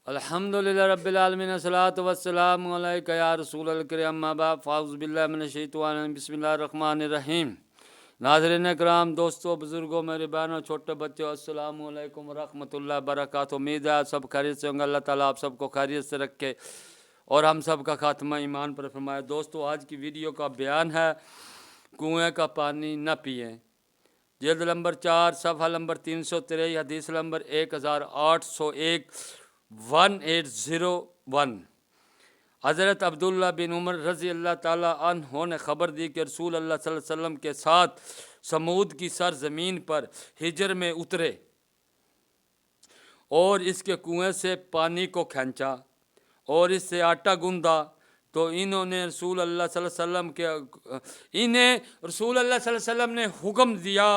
अल्हम्दुलिल्लाह रब्बिल आलमीन अस्सलातु वस्सलामु अलैका या रसूलल करीम अम्मा बाद फ़ाऊज़ु बिल्लाहि मिनश शैतानिर रजीम बिस्मिल्लाहिर रहमानिर रहीम। नाज़रीन कराम, दोस्तों, बुज़ुर्गों, मेरे बहनों, छोटे बच्चों, अस्सलामु अलैकुम व रहमतुल्लाहि व बरकातुहू। उम्मीद है सब खैरियत से होंगे। अल्लाह ताला आप सबको खैरियत से रखे और हम सब का खात्मा ईमान पर फरमाए। दोस्तों, आज की वीडियो का बयान है कुएँ का पानी न पिएँ। जिल्द नंबर 4 सफ़ा नंबर 323 हदीस नंबर 1801 1801। हज़रत अब्दुल्ला बिन उमर रज़ी अल्लाह ताला अन्हो ने ख़बर दी कि रसूल अल्लाह सल्लल्लाहु अलैहि वसल्लम के साथ समूद की सरज़मीन पर हिजर में उतरे और इसके कुएं से पानी को खींचा और इससे आटा गूंदा तो इन्हें रसूल अल्लाह सल्लल्लाहु अलैहि वसल्लम ने हुक्म दिया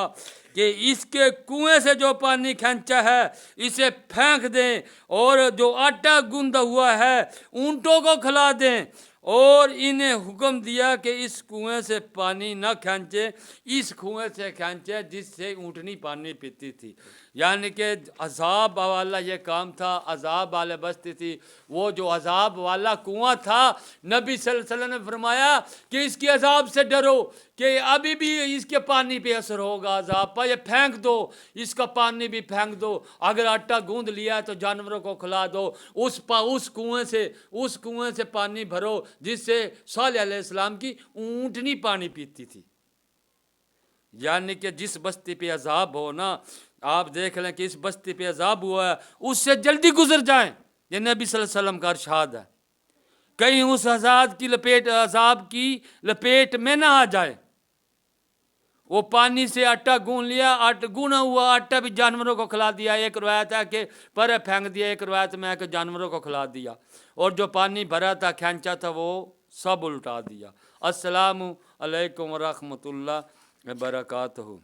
कि इसके कुएं से जो पानी खींचा है इसे फेंक दें और जो आटा गूंदा हुआ है ऊँटों को खिला दें। और इन्हें हुक्म दिया कि इस कुएं से पानी न खींचे, इस कुएं से खींचे जिससे ऊँटनी पानी पीती थी। यानी कि अज़ाब वाला ये काम था, अज़ाब वाले बस्ती थी। वो जो अज़ाब वाला कुआं था, नबी सल्लल्लाहु अलैहि वसल्लम ने फरमाया कि इसके अज़ाब से डरो कि अभी भी इसके पानी पे असर होगा अज़ाब पर, ये फेंक दो, इसका पानी भी फेंक दो। अगर आटा गूंद लिया तो जानवरों को खिला दो। उस कुएं से पानी भरो जिससे सालेह अलैहिस्सलाम की ऊँटनी पानी पीती थी। यानी कि जिस बस्ती पे अज़ाब हो ना, आप देख लें कि इस बस्ती पे अज़ाब हुआ है, उससे जल्दी गुजर जाएं। ये नबी सल्लल्लाहु अलैहि वसल्लम का इरशाद है। कहीं उस अज़ाब की लपेट में ना आ जाए। वो पानी से आटा गूंद लिया, गूना हुआ आटा भी जानवरों को खिला दिया। एक रवायत है कि पर फेंक दिया, एक रवायत में है कि जानवरों को खिला दिया। और जो पानी भरा था, खींचा था, वो सब उल्टा दिया। अस्सलामु अलैकुम व रहमतुल्लाहि व बरकातहू।